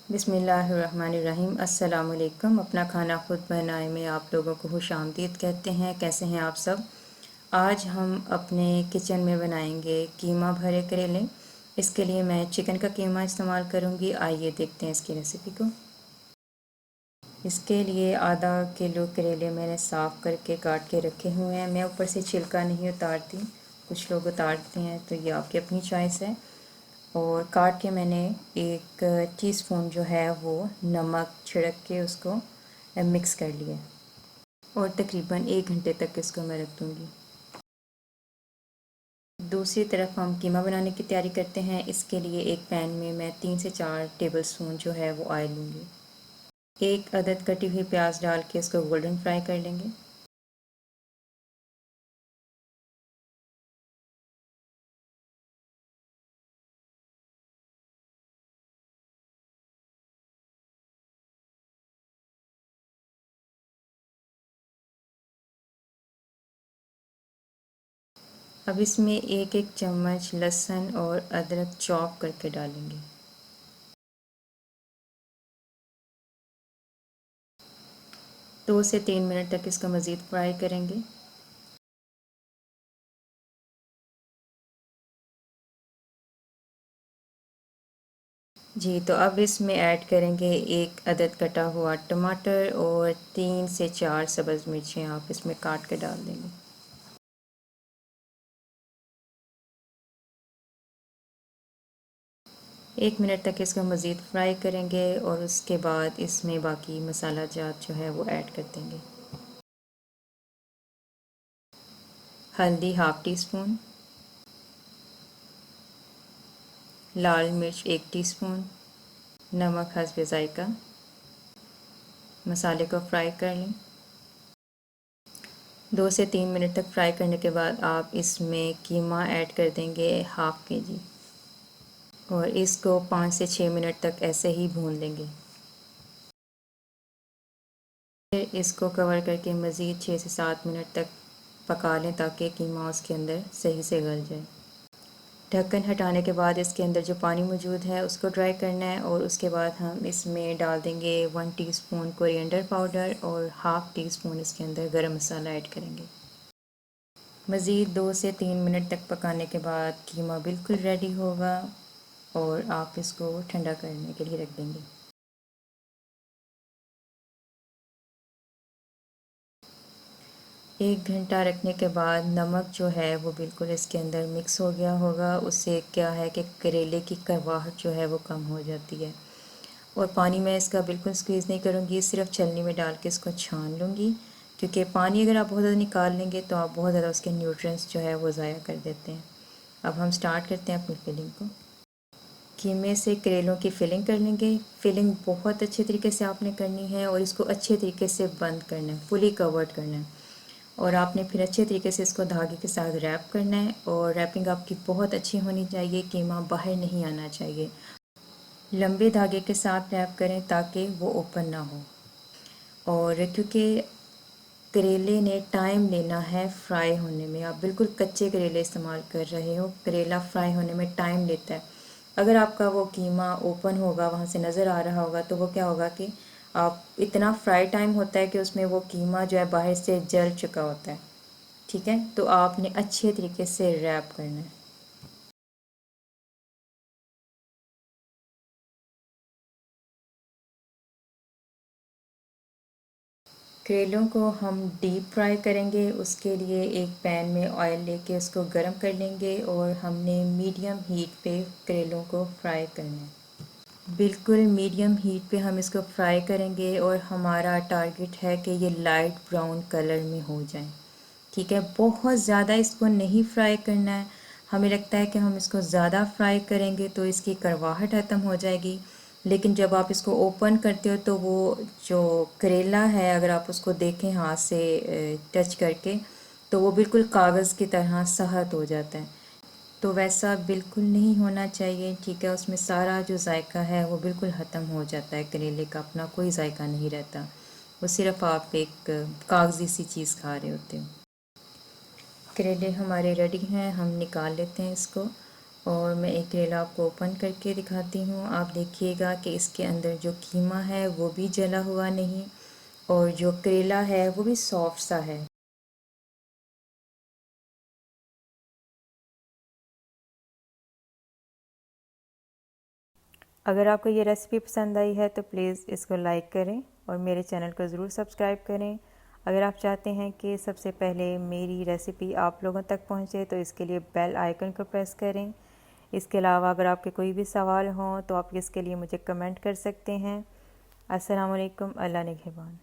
बिस्मिल्लाहिर्रहमानिर्रहीम। अस्सलाम वालेकुम। अपना खाना खुद बनाए में आप लोगों को खुश आमदीद कहते हैं। कैसे हैं आप सब? आज हम अपने किचन में बनाएंगे कीमा भरे करेले। इसके लिए मैं चिकन का कीमा इस्तेमाल करूंगी। आइए देखते हैं इसकी रेसिपी को। इसके लिए आधा किलो करेले मैंने साफ़ करके काट के रखे हुए हैं। मैं ऊपर से छिलका नहीं उतारती, कुछ लोग उतारते हैं, तो ये आपकी अपनी चॉइस है। और काट के मैंने 1 टीस्पून जो है वो नमक छिड़क के उसको मिक्स कर लिया और तकरीबन 1 घंटे तक इसको मैं रख दूँगी। दूसरी तरफ हम कीमा बनाने की तैयारी करते हैं। इसके लिए एक पैन में मैं 3 से 4 टेबलस्पून जो है वो ऑयल लूँगी। एक अदद कटी हुई प्याज डाल के इसको गोल्डन फ्राई कर लेंगे। अब इसमें एक एक चम्मच लहसुन और अदरक चॉप करके डालेंगे। 2 से 3 मिनट तक इसको मज़ीद फ्राई करेंगे। जी, तो अब इसमें ऐड करेंगे एक अदद कटा हुआ टमाटर और 3 से 4 सब्ज़ मिर्चें आप इसमें काट के डाल देंगे। एक मिनट तक इसको मज़ीद फ्राई करेंगे और उसके बाद इसमें बाकी मसाला जात जो है वो ऐड कर देंगे। हल्दी हाफ़ टी स्पून, लाल मिर्च 1 टीस्पून, नमक हस्ब ज़ायक़ा। मसाले को फ्राई कर लें। 2 से 3 मिनट तक फ्राई करने के बाद आप इसमें कीमा ऐड कर देंगे हाफ़ केजी और इसको 5 से 6 मिनट तक ऐसे ही भून लेंगे। फिर इसको कवर करके मज़ीद 6 से 7 मिनट तक पका लें ताकि कीमा उसके अंदर सही से गल जाए। ढक्कन हटाने के बाद इसके अंदर जो पानी मौजूद है उसको ड्राई करना है और उसके बाद हम इसमें डाल देंगे 1 टीस्पून कोरिएंडर पाउडर और हाफ़ टी स्पून इसके अंदर गरम मसाला ऐड करेंगे। मज़ीद 2 से 3 मिनट तक पकाने के बाद कीमा बिल्कुल रेडी होगा और आप इसको ठंडा करने के लिए रख देंगे। 1 घंटा रखने के बाद नमक जो है वो बिल्कुल इसके अंदर मिक्स हो गया होगा। उससे क्या है कि करेले की कड़वाहट जो है वो कम हो जाती है। और पानी मैं इसका बिल्कुल स्क्वीज़ नहीं करूँगी, सिर्फ छलनी में डाल के इसको छान लूँगी, क्योंकि पानी अगर आप बहुत ज़्यादा निकाल लेंगे तो आप बहुत ज़्यादा उसके न्यूट्रिएंट्स जो है वो ज़ाया कर देते हैं। अब हम स्टार्ट करते हैं अपनी फिलिंग को। कीमे से करेलों की फ़िलिंग कर लेंगे। फ़िलिंग बहुत अच्छे तरीके से आपने करनी है और इसको अच्छे तरीके से बंद करना है, फुली कवर्ड करना है। और आपने फिर अच्छे तरीके से इसको धागे के साथ रैप करना है और रैपिंग आपकी बहुत अच्छी होनी चाहिए, कीमा बाहर नहीं आना चाहिए। लंबे धागे के साथ रैप करें ताकि वो ओपन ना हो। और क्योंकि करेले ने टाइम लेना है फ्राई होने में, आप बिल्कुल कच्चे करेले इस्तेमाल कर रहे हो, करेला फ्राई होने में टाइम लेता है। अगर आपका वो कीमा ओपन होगा, वहाँ से नज़र आ रहा होगा, तो वो क्या होगा कि आप इतना फ्राई टाइम होता है कि उसमें वो कीमा जो है बाहर से जल चुका होता है। ठीक है, तो आपने अच्छे तरीके से रैप करना है। करेलों को हम डीप फ्राई करेंगे। उसके लिए एक पैन में ऑयल लेके उसको गर्म कर लेंगे और हमने मीडियम हीट पे करेलों को फ्राई करना है। बिल्कुल मीडियम हीट पे हम इसको फ्राई करेंगे और हमारा टारगेट है कि ये लाइट ब्राउन कलर में हो जाए। ठीक है, बहुत ज़्यादा इसको नहीं फ्राई करना है। हमें लगता है कि हम इसको ज़्यादा फ्राई करेंगे तो इसकी कड़वाहट ख़त्म हो जाएगी, लेकिन जब आप इसको ओपन करते हो तो वो जो करेला है, अगर आप उसको देखें हाथ से टच करके, तो वो बिल्कुल कागज़ की तरह सख्त हो जाता है। तो वैसा बिल्कुल नहीं होना चाहिए। ठीक है, उसमें सारा जो जायका है वो बिल्कुल ख़त्म हो जाता है, करेले का अपना कोई जायका नहीं रहता, वो सिर्फ आप एक कागज़ी सी चीज़ खा रहे होते हो। करेले हमारे रेडी हैं, हम निकाल लेते हैं इसको। और मैं एक करेला आपको ओपन करके दिखाती हूँ। आप देखिएगा कि इसके अंदर जो कीमा है वो भी जला हुआ नहीं और जो करेला है वो भी सॉफ्ट सा है। अगर आपको ये रेसिपी पसंद आई है तो प्लीज़ इसको लाइक करें और मेरे चैनल को ज़रूर सब्सक्राइब करें। अगर आप चाहते हैं कि सबसे पहले मेरी रेसिपी आप लोगों तक पहुंचे तो इसके लिए बेल आइकन को प्रेस करें। इसके अलावा अगर आपके कोई भी सवाल हों तो आप इसके लिए मुझे कमेंट कर सकते हैं। अस्सलाम वालेकुम, अल्लाह निगहबान।